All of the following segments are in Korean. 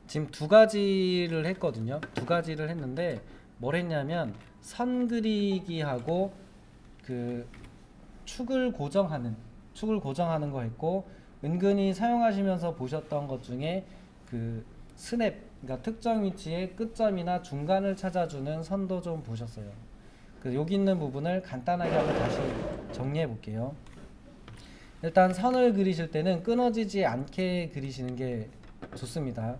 지금 두 가지를 했거든요. 두 가지를 했는데 뭘 했냐면 선 그리기 하고 그 축을 고정하는 거 했고, 은근히 사용하시면서 보셨던 것 중에 그 스냅, 그러니까 특정 위치의 끝점이나 중간을 찾아주는 선도 좀 보셨어요. 그래서 여기 있는 부분을 간단하게 한번 다시 정리해 볼게요. 일단 선을 그리실 때는 끊어지지 않게 그리시는 게 좋습니다.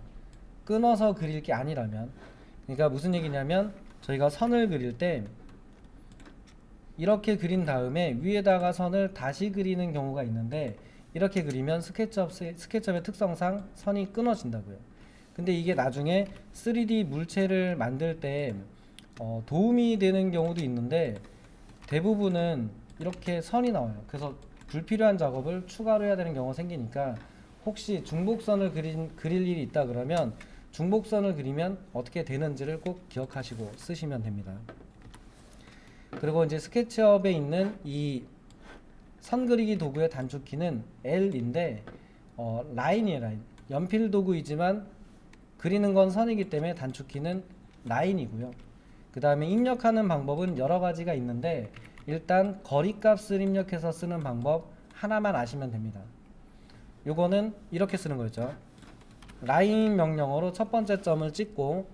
끊어서 그릴 게 아니라면. 그러니까 무슨 얘기냐면, 저희가 선을 그릴 때 이렇게 그린 다음에 위에다가 선을 다시 그리는 경우가 있는데, 이렇게 그리면 스케치업의 특성상 선이 끊어진다고요. 근데 이게 나중에 3D 물체를 만들 때 도움이 되는 경우도 있는데, 대부분은 이렇게 선이 나와요. 그래서 불필요한 작업을 추가로 해야 되는 경우가 생기니까, 혹시 중복선을 그릴 일이 있다 그러면 중복선을 그리면 어떻게 되는지를 꼭 기억하시고 쓰시면 됩니다. 그리고 이제 스케치업에 있는 이 선 그리기 도구의 단축키는 L인데, 라인이에요. 라인. 연필 도구이지만 그리는 건 선이기 때문에 단축키는 라인이고요. 그 다음에 입력하는 방법은 여러 가지가 있는데, 일단 거리값을 입력해서 쓰는 방법 하나만 아시면 됩니다. 요거는 이렇게 쓰는 거였죠. 라인 명령어로 첫 번째 점을 찍고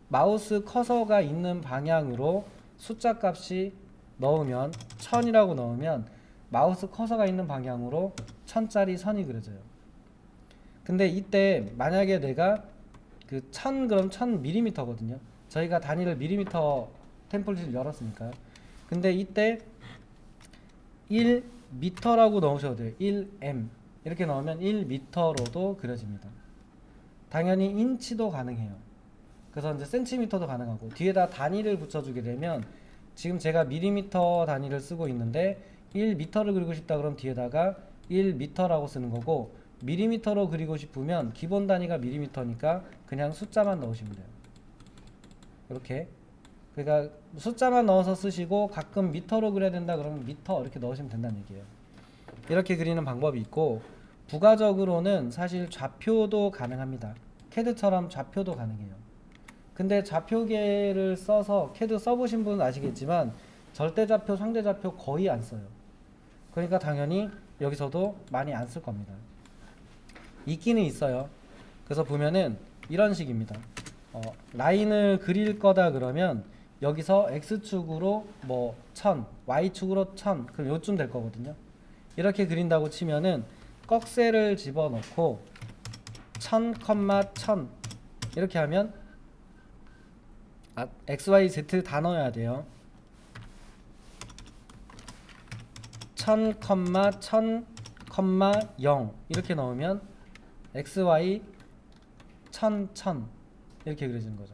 마우스 커서가 있는 방향으로 숫자 값이 넣으면 1000이라고 넣으면 마우스 커서가 있는 방향으로 1000짜리 선이 그려져요. 근데 이때 만약에 내가 그 1000, 그럼 1000mm거든요. 저희가 단위를 밀리미터 템플릿을 열었으니까요. 근데 이때 1m라고 넣으셔도 돼요. 1m 이렇게 넣으면 1m로도 그려집니다. 당연히 인치도 가능해요. 그래서 이제 센티미터도 가능하고, 뒤에다 단위를 붙여주게 되면, 지금 제가 밀리미터 단위를 쓰고 있는데 1m를 그리고 싶다 그러면 뒤에다가 1m라고 쓰는 거고, 밀리미터로 그리고 싶으면 기본 단위가 밀리미터니까 그냥 숫자만 넣으시면 돼요. 이렇게. 그러니까 숫자만 넣어서 쓰시고, 가끔 미터로 그려야 된다 그러면 미터 이렇게 넣으시면 된다는 얘기예요. 이렇게 그리는 방법이 있고, 부가적으로는 사실 좌표도 가능합니다. 캐드처럼 좌표도 가능해요. 근데 좌표계를 써서, 캐드 써보신 분은 아시겠지만 절대좌표, 상대좌표 거의 안 써요. 그러니까 당연히 여기서도 많이 안 쓸 겁니다. 있기는 있어요. 그래서 보면은 이런 식입니다. 라인을 그릴 거다 그러면 여기서 X축으로 뭐 1000, Y축으로 1000, 그럼 요쯤 될 거거든요. 이렇게 그린다고 치면은 꺽쇠를 집어넣고 1000, 1000 이렇게 하면 X, Y, Z 다 넣어야 돼요. 1000, 1000, 0 이렇게 넣으면 X, Y 1000, 1000 이렇게 그려지는 거죠.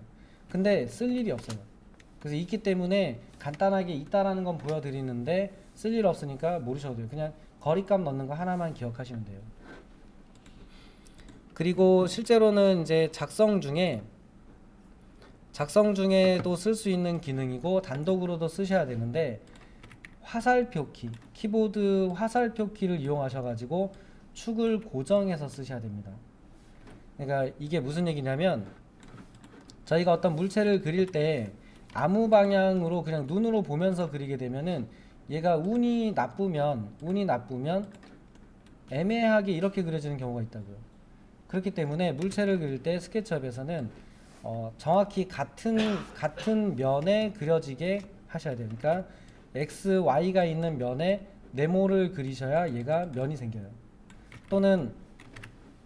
근데 쓸 일이 없어요. 그래서 있기 때문에 간단하게 있다라는 건 보여드리는데, 쓸 일 없으니까 모르셔도 돼요. 그냥 거리값 넣는 거 하나만 기억하시면 돼요. 그리고 실제로는 이제 작성 중에도 쓸 수 있는 기능이고 단독으로도 쓰셔야 되는데, 화살표 키, 키보드 화살표 키를 이용하셔가지고 축을 고정해서 쓰셔야 됩니다. 그러니까 이게 무슨 얘기냐면, 저희가 어떤 물체를 그릴 때 아무 방향으로 그냥 눈으로 보면서 그리게 되면은 얘가 운이 나쁘면 애매하게 이렇게 그려지는 경우가 있다고요. 그렇기 때문에 물체를 그릴 때 스케치업에서는 정확히 같은 면에 그려지게 하셔야 돼요. 그러니까 X, Y가 있는 면에 네모를 그리셔야 얘가 면이 생겨요. 또는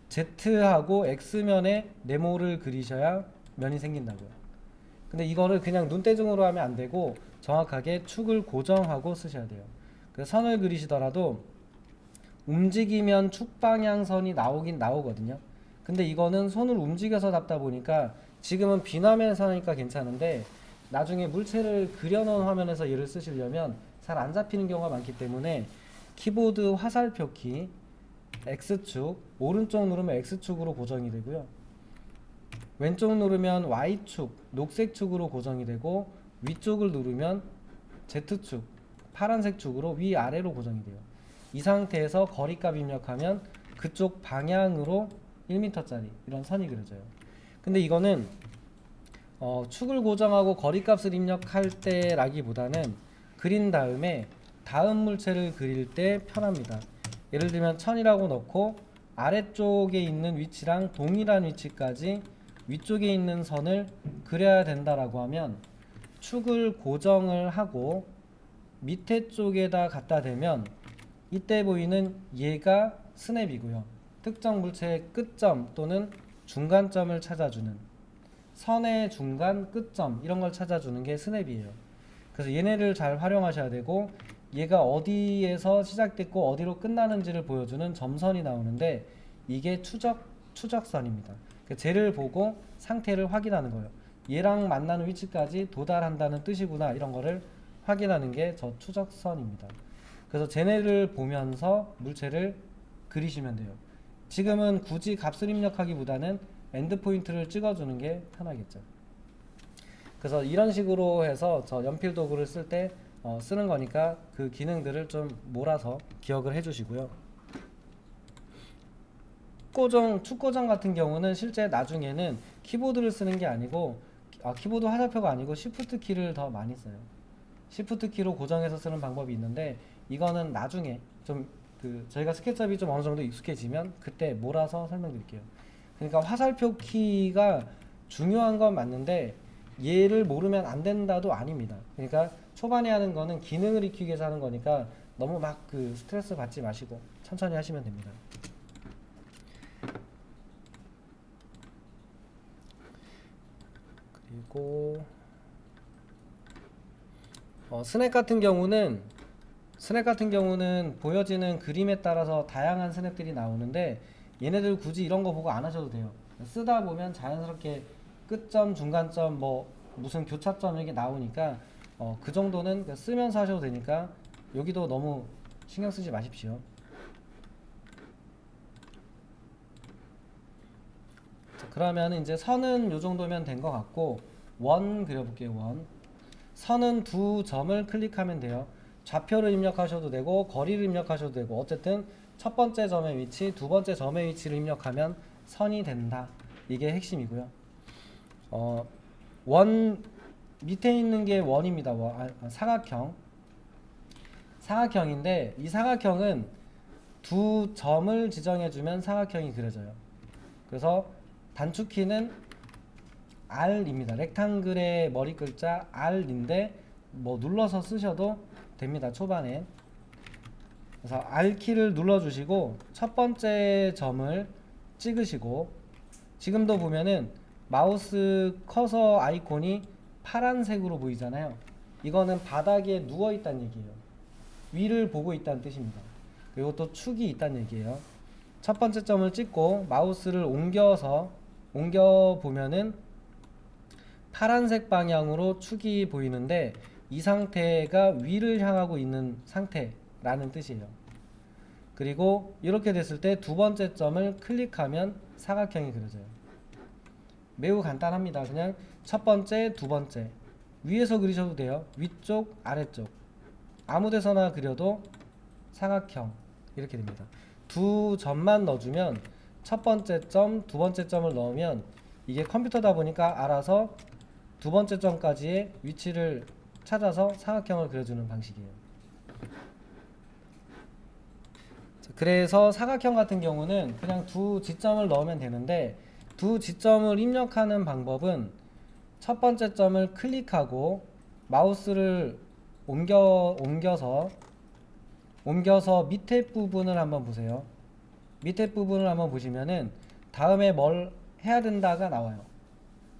Z하고 X면에 네모를 그리셔야 면이 생긴다고요. 근데 이거를 그냥 눈대중으로 하면 안 되고 정확하게 축을 고정하고 쓰셔야 돼요. 그래서 선을 그리시더라도 움직이면 축 방향선이 나오긴 나오거든요. 근데 이거는 손을 움직여서 잡다 보니까, 지금은 비화면에서 하니까 괜찮은데 나중에 물체를 그려놓은 화면에서 얘를 쓰시려면 잘 안 잡히는 경우가 많기 때문에, 키보드 화살표 키 X축, 오른쪽 누르면 X축으로 고정이 되고요, 왼쪽 누르면 Y축, 녹색축으로 고정이 되고, 위쪽을 누르면 Z축, 파란색 축으로 위아래로 고정이 돼요. 이 상태에서 거리값 입력하면 그쪽 방향으로 1m짜리 이런 선이 그려져요. 근데 이거는 축을 고정하고 거리값을 입력할 때라기보다는 그린 다음에 다음 물체를 그릴 때 편합니다. 예를 들면 1000이라고 넣고 아래쪽에 있는 위치랑 동일한 위치까지 위쪽에 있는 선을 그려야 된다라고 하면 축을 고정을 하고 밑에 쪽에다 갖다 대면 이때 보이는 얘가 스냅이고요. 특정 물체의 끝점 또는 중간점을 찾아주는 선의 중간, 끝점 이런 걸 찾아주는 게 스냅이에요. 그래서 얘네를 잘 활용하셔야 되고 얘가 어디에서 시작됐고 어디로 끝나는지를 보여주는 점선이 나오는데 이게 추적선입니다. 쟤를 보고 상태를 확인하는 거예요. 얘랑 만나는 위치까지 도달한다는 뜻이구나 이런 거를 확인하는 게 저 추적선입니다. 그래서 쟤네를 보면서 물체를 그리시면 돼요. 지금은 굳이 값을 입력하기보다는 엔드포인트를 찍어주는 게 편하겠죠. 그래서 이런 식으로 해서 저 연필 도구를 쓸 때 쓰는 거니까 그 기능들을 좀 몰아서 기억을 해주시고요. 축 고정 같은 경우는 실제 나중에는 키보드를 쓰는 게 아니고 키보드 화살표가 아니고 Shift 키를 더 많이 써요. Shift 키로 고정해서 쓰는 방법이 있는데 이거는 나중에 좀 저희가 스케치업이 좀 어느 정도 익숙해지면 그때 몰아서 설명드릴게요. 그러니까 화살표 키가 중요한 건 맞는데 얘를 모르면 안 된다도 아닙니다. 그러니까 초반에 하는 거는 기능을 익히기 위해서 하는 거니까 너무 막 스트레스 받지 마시고 천천히 하시면 됩니다. 그리고 스냅 같은 경우는 보여지는 그림에 따라서 다양한 스냅들이 나오는데 얘네들 굳이 이런 거 보고 안 하셔도 돼요. 쓰다 보면 자연스럽게 끝점, 중간점, 뭐 무슨 교차점 이렇게 나오니까 그 정도는 쓰면서 하셔도 되니까 여기도 너무 신경 쓰지 마십시오. 자, 그러면 이제 선은 요 정도면 된 것 같고 원 그려볼게요. 원. 선은 두 점을 클릭하면 돼요. 좌표를 입력하셔도 되고 거리를 입력하셔도 되고 어쨌든 첫 번째 점의 위치, 두 번째 점의 위치를 입력하면 선이 된다. 이게 핵심이고요. 원 밑에 있는 게 원입니다. 사각형인데 이 사각형은 두 점을 지정해주면 사각형이 그려져요. 그래서 단축키는 R입니다. 렉탱글의 머리 글자 R인데 뭐 눌러서 쓰셔도 됩니다. 초반에. 그래서 R키를 눌러주시고 첫 번째 점을 찍으시고 지금도 보면은 마우스 커서 아이콘이 파란색으로 보이잖아요. 이거는 바닥에 누워 있다는 얘기예요. 위를 보고 있다는 뜻입니다. 그리고 또 축이 있다는 얘기예요. 첫 번째 점을 찍고 마우스를 옮겨 보면은 파란색 방향으로 축이 보이는데 이 상태가 위를 향하고 있는 상태라는 뜻이에요. 그리고 이렇게 됐을 때 두 번째 점을 클릭하면 사각형이 그려져요. 매우 간단합니다. 그냥 첫 번째, 두 번째 위에서 그리셔도 돼요. 위쪽, 아래쪽 아무 데서나 그려도 사각형 이렇게 됩니다. 두 점만 넣어주면 첫 번째 점, 두 번째 점을 넣으면 이게 컴퓨터다 보니까 알아서 두 번째 점까지의 위치를 찾아서 사각형을 그려주는 방식이에요. 그래서 사각형 같은 경우는 그냥 두 지점을 넣으면 되는데 두 지점을 입력하는 방법은 첫 번째 점을 클릭하고 마우스를 옮겨서 밑에 부분을 한번 보세요. 밑에 부분을 한번 보시면은 다음에 뭘 해야 된다가 나와요.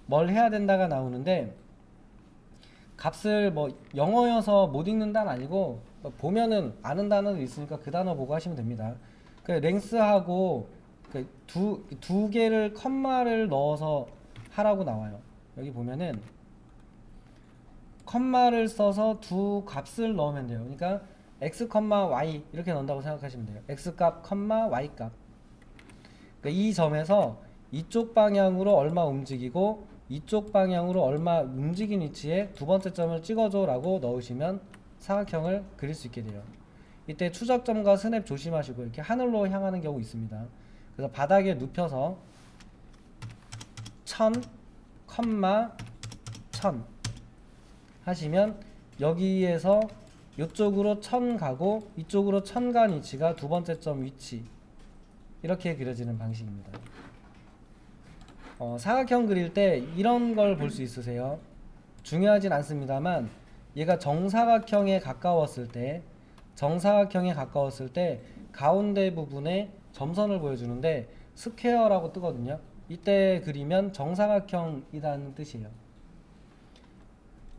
뭘 해야 된다가 나오는데 값을 뭐 영어여서 못 읽는다는 아니고 보면은 아는 단어도 있으니까 그 단어 보고 하시면 됩니다. 그 랭스하고 두 개를 컴마를 넣어서 하라고 나와요. 여기 보면은 컴마를 써서 두 값을 넣으면 돼요. 그러니까 x, y 이렇게 넣는다고 생각하시면 돼요. x 값, y 값. 그러니까 이 점에서 이쪽 방향으로 얼마 움직이고 이쪽 방향으로 얼마 움직인 위치에 두 번째 점을 찍어줘 라고 넣으시면 사각형을 그릴 수 있게 돼요. 이때 추적점과 스냅 조심하시고 이렇게 하늘로 향하는 경우 있습니다. 그래서 바닥에 눕혀서 1000, 컴마 1000 하시면 여기에서 이쪽으로 1000 가고 이쪽으로 1000 간 위치가 두 번째 점 위치, 이렇게 그려지는 방식입니다. 사각형 그릴 때 이런 걸 볼 수 있으세요. 중요하진 않습니다만 얘가 정사각형에 가까웠을 때 가운데 부분에 점선을 보여주는데 스퀘어라고 뜨거든요. 이때 그리면 정사각형이라는 뜻이에요.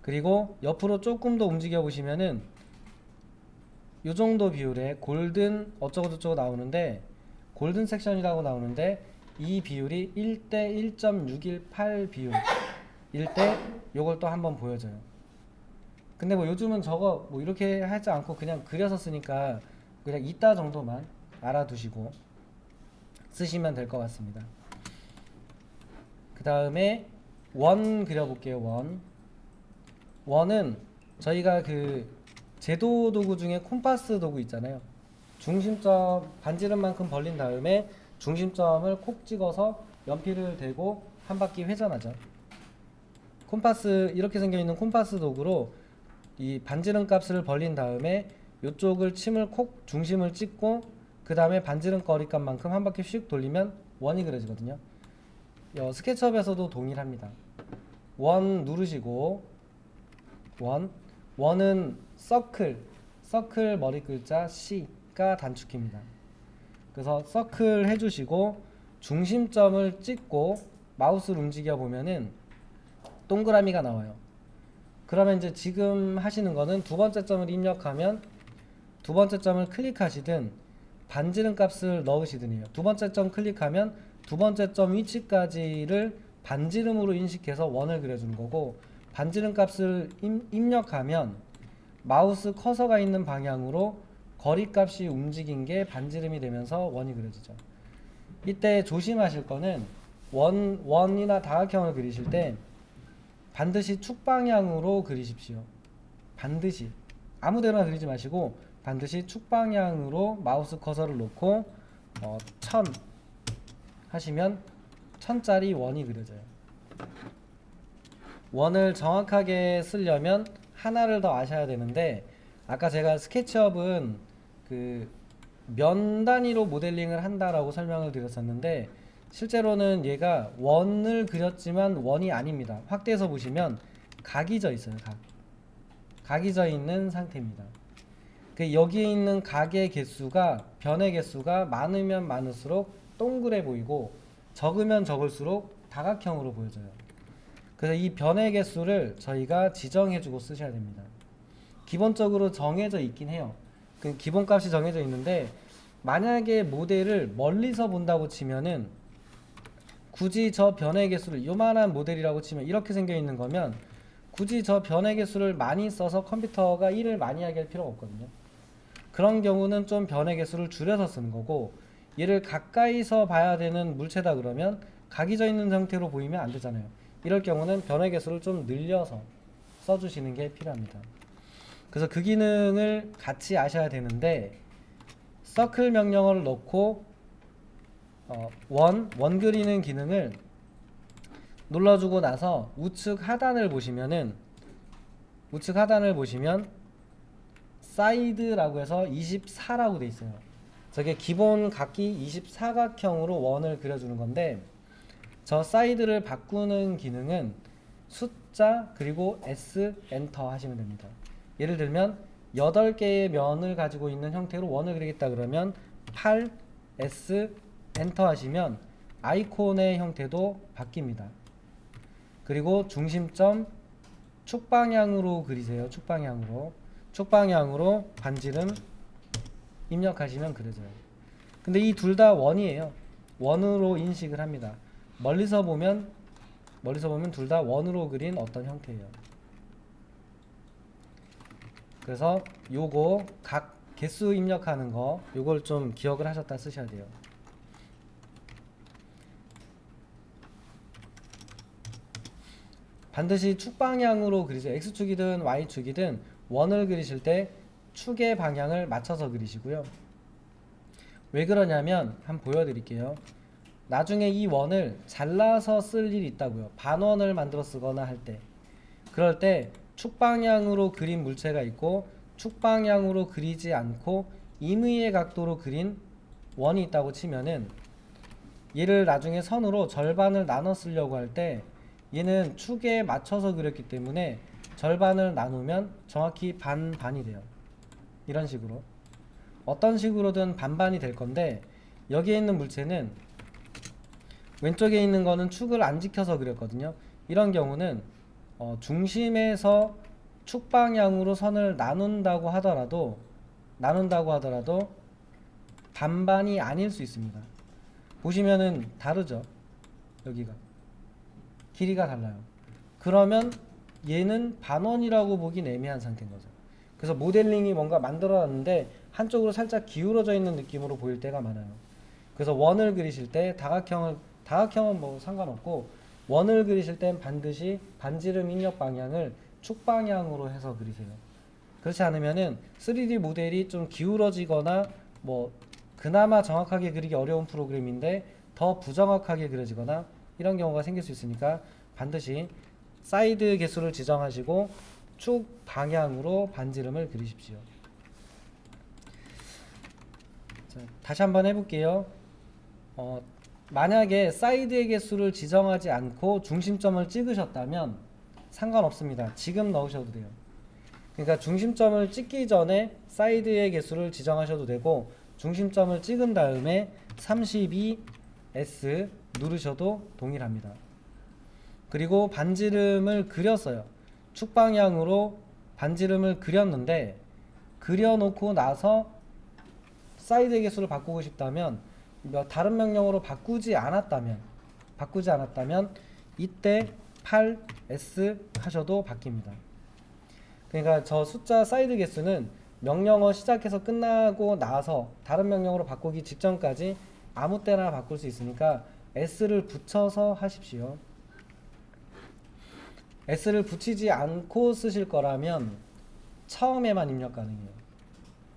그리고 옆으로 조금 더 움직여 보시면은 요 정도 비율의 골든 어쩌고저쩌고 나오는데, 골든 섹션이라고 나오는데 이 비율이 1대 1.618 비율일 때 요걸 또 한번 보여줘요. 근데 뭐 요즘은 저거 뭐 이렇게 하지 않고 그냥 그려서 쓰니까 그냥 이따 정도만 알아두시고 쓰시면 될 것 같습니다. 그 다음에 원 그려볼게요. 원은 저희가 그 제도 도구 중에 콤파스 도구 있잖아요. 중심점 반지름만큼 벌린 다음에 중심점을 콕 찍어서 연필을 대고 한 바퀴 회전하죠. 콤파스, 이렇게 생겨있는 콤파스 도구로 이 반지름 값을 벌린 다음에 이쪽을 침을 콕 중심을 찍고 그 다음에 반지름 거리값만큼 한 바퀴 슉 돌리면 원이 그려지거든요. 스케치업에서도 동일합니다. 원 누르시고 원은 서클 머리 글자 C가 단축키입니다. 그래서 서클 해주시고 중심점을 찍고 마우스를 움직여 보면은 동그라미가 나와요. 그러면 이제 지금 하시는 거는 두 번째 점을 입력하면 두 번째 점을 클릭하시든 반지름 값을 넣으시든 해요. 두 번째 점 클릭하면 두 번째 점 위치까지를 반지름으로 인식해서 원을 그려주는 거고, 반지름 값을 입력하면 마우스 커서가 있는 방향으로 거리 값이 움직인 게 반지름이 되면서 원이 그려지죠. 이때 조심하실 거는 원이나 다각형을 그리실 때 반드시 축방향으로 그리십시오. 반드시 아무데나 그리지 마시고 반드시 축방향으로 마우스 커서를 놓고 1000 하시면 1000짜리 원이 그려져요. 원을 정확하게 쓰려면 하나를 더 아셔야 되는데, 아까 제가 스케치업은 그 면 단위로 모델링을 한다라고 설명을 드렸었는데 실제로는 얘가 원을 그렸지만 원이 아닙니다. 확대해서 보시면 각이 져 있어요. 각이 져 있는 상태입니다. 여기에 있는 각의 개수가, 변의 개수가 많으면 많을수록 동그래 보이고 적으면 적을수록 다각형으로 보여져요. 그래서 이 변의 개수를 저희가 지정해주고 쓰셔야 됩니다. 기본적으로 정해져 있긴 해요. 그 기본값이 정해져 있는데 만약에 모델을 멀리서 본다고 치면은 굳이 저 변의 개수를, 요만한 모델이라고 치면 이렇게 생겨 있는 거면 굳이 저 변의 개수를 많이 써서 컴퓨터가 일을 많이 하게 할 필요가 없거든요. 그런 경우는 좀 변의 개수를 줄여서 쓰는 거고, 얘를 가까이서 봐야 되는 물체다 그러면 각이 져 있는 상태로 보이면 안 되잖아요. 이럴 경우는 변의 개수를 좀 늘려서 써주시는 게 필요합니다. 그래서 그 기능을 같이 아셔야 되는데, 서클 명령어를 넣고 원 그리는 기능을 눌러주고 나서 우측 하단을 보시면 사이드라고 해서 24라고 돼 있어요. 저게 기본 각기 24각형으로 원을 그려주는 건데, 저 사이드를 바꾸는 기능은 숫자 그리고 S 엔터 하시면 됩니다. 예를 들면 8개의 면을 가지고 있는 형태로 원을 그리겠다 그러면 8 S 엔터 하시면 아이콘의 형태도 바뀝니다. 그리고 중심점 축방향으로 그리세요. 축방향으로 반지름 입력하시면 그려져요. 근데 이 둘 다 원이에요. 원으로 인식을 합니다. 멀리서 보면 둘 다 원으로 그린 어떤 형태예요. 그래서 요거 각 개수 입력하는 거, 요걸 좀 기억을 하셨다 쓰셔야 돼요. 반드시 축방향으로 그리세요. X축이든 Y축이든 원을 그리실 때 축의 방향을 맞춰서 그리시고요. 왜 그러냐면 한번 보여드릴게요. 나중에 이 원을 잘라서 쓸 일이 있다고요. 반원을 만들어 쓰거나 할 때. 그럴 때 축방향으로 그린 물체가 있고 축방향으로 그리지 않고 임의의 각도로 그린 원이 있다고 치면은 얘를 나중에 선으로 절반을 나눠 쓰려고 할 때 얘는 축에 맞춰서 그렸기 때문에 절반을 나누면 정확히 반반이 돼요. 이런 식으로 어떤 식으로든 반반이 될 건데 여기에 있는 물체는 왼쪽에 있는 거는 축을 안 지켜서 그렸거든요. 이런 경우는 중심에서 축 방향으로 선을 나눈다고 하더라도 반반이 아닐 수 있습니다. 보시면은 다르죠. 여기가 길이가 달라요. 그러면 얘는 반원이라고 보긴 애매한 상태인 거죠. 그래서 모델링이 뭔가 만들어놨는데 한쪽으로 살짝 기울어져 있는 느낌으로 보일 때가 많아요. 그래서 원을 그리실 때 다각형은 뭐 상관없고 원을 그리실 땐 반드시 반지름 입력 방향을 축 방향으로 해서 그리세요. 그렇지 않으면은 3D 모델이 좀 기울어지거나 뭐 그나마 정확하게 그리기 어려운 프로그램인데 더 부정확하게 그려지거나 이런 경우가 생길 수 있으니까 반드시 사이드 개수를 지정하시고 축 방향으로 반지름을 그리십시오. 자, 다시 한번 해볼게요. 만약에 사이드의 개수를 지정하지 않고 중심점을 찍으셨다면 상관없습니다. 지금 넣으셔도 돼요. 그러니까 중심점을 찍기 전에 사이드의 개수를 지정하셔도 되고 중심점을 찍은 다음에 32S 누르셔도 동일합니다. 그리고 반지름을 그렸어요. 축방향으로 반지름을 그렸는데 그려놓고 나서 사이드의 개수를 바꾸고 싶다면 다른 명령으로 바꾸지 않았다면 이때 8S 하셔도 바뀝니다. 그러니까 저 숫자 사이드 개수는 명령어 시작해서 끝나고 나서 다른 명령으로 바꾸기 직전까지 아무 때나 바꿀 수 있으니까 S를 붙여서 하십시오. S를 붙이지 않고 쓰실 거라면 처음에만 입력 가능해요.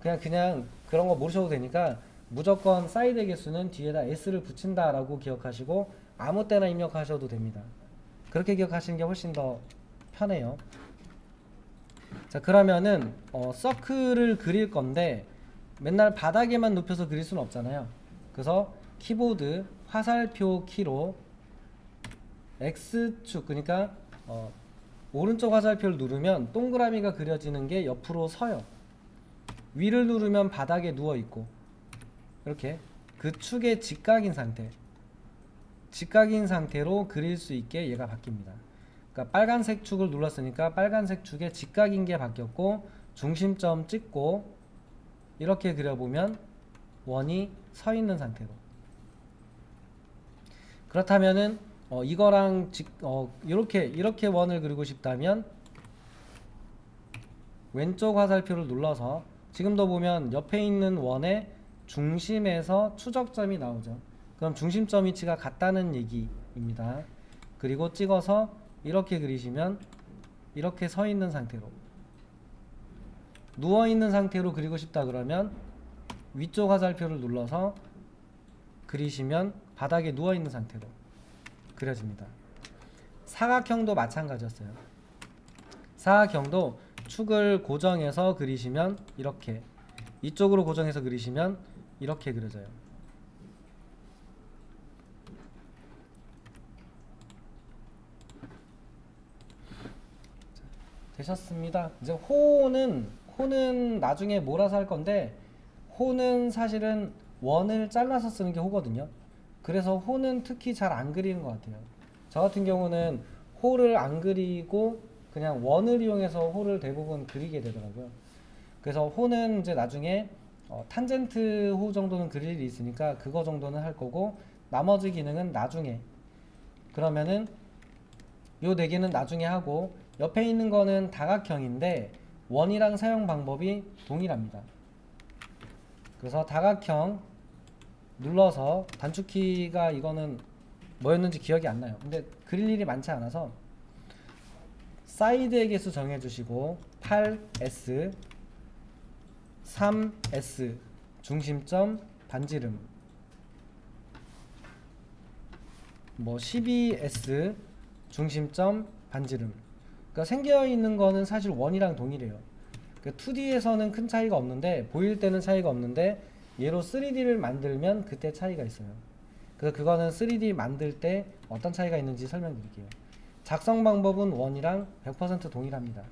그냥 그런 거 모르셔도 되니까 무조건 사이드 개수는 뒤에다 S를 붙인다 라고 기억하시고 아무 때나 입력하셔도 됩니다. 그렇게 기억하시는 게 훨씬 더 편해요. 자, 그러면은 서클을 그릴 건데 맨날 바닥에만 눕혀서 그릴 수는 없잖아요. 그래서 키보드 화살표 키로 X축, 그러니까 오른쪽 화살표를 누르면 동그라미가 그려지는 게 옆으로 서요. 위를 누르면 바닥에 누워 있고 이렇게 그 축의 직각인 상태로 그릴 수 있게 얘가 바뀝니다. 그러니까 빨간색 축을 눌렀으니까 빨간색 축의 직각인 게 바뀌었고 중심점 찍고 이렇게 그려보면 원이 서 있는 상태로. 그렇다면은 이거랑 이렇게 원을 그리고 싶다면 왼쪽 화살표를 눌러서 지금도 보면 옆에 있는 원의 중심에서 추적점이 나오죠. 그럼 중심점 위치가 같다는 얘기입니다. 그리고 찍어서 이렇게 그리시면 이렇게 서 있는 상태로, 누워 있는 상태로 그리고 싶다 그러면 위쪽 화살표를 눌러서 그리시면 바닥에 누워 있는 상태로 그려집니다. 사각형도 마찬가지였어요. 사각형도 축을 고정해서 그리시면 이렇게, 이쪽으로 고정해서 그리시면 이렇게 그려져요. 되셨습니다. 이제 호는 나중에 몰아서 할 건데, 호는 사실은 원을 잘라서 쓰는 게 호거든요. 그래서 호는 특히 잘 안 그리는 것 같아요. 저 같은 경우는 호를 안 그리고 그냥 원을 이용해서 호를 대부분 그리게 되더라고요. 그래서 호는 이제 나중에 탄젠트 호 정도는 그릴 일이 있으니까 그거 정도는 할 거고, 나머지 기능은 나중에, 그러면은 요 네 개는 나중에 하고, 옆에 있는 거는 다각형인데 원이랑 사용 방법이 동일합니다. 그래서 다각형 눌러서 단축키가 이거는 뭐였는지 기억이 안 나요. 근데 그릴 일이 많지 않아서 사이드의 개수 정해주시고 8S 3S 중심점 반지름, 뭐 12S 중심점 반지름. 그러니까 생겨 있는 거는 사실 원이랑 동일해요. 2D에서는 큰 차이가 없는데 보일 때는 차이가 없는데 얘로 3D를 만들면 그때 차이가 있어요. 그래서 그거는 3D 만들 때 어떤 차이가 있는지 설명드릴게요. 작성 방법은 원이랑 100% 동일합니다.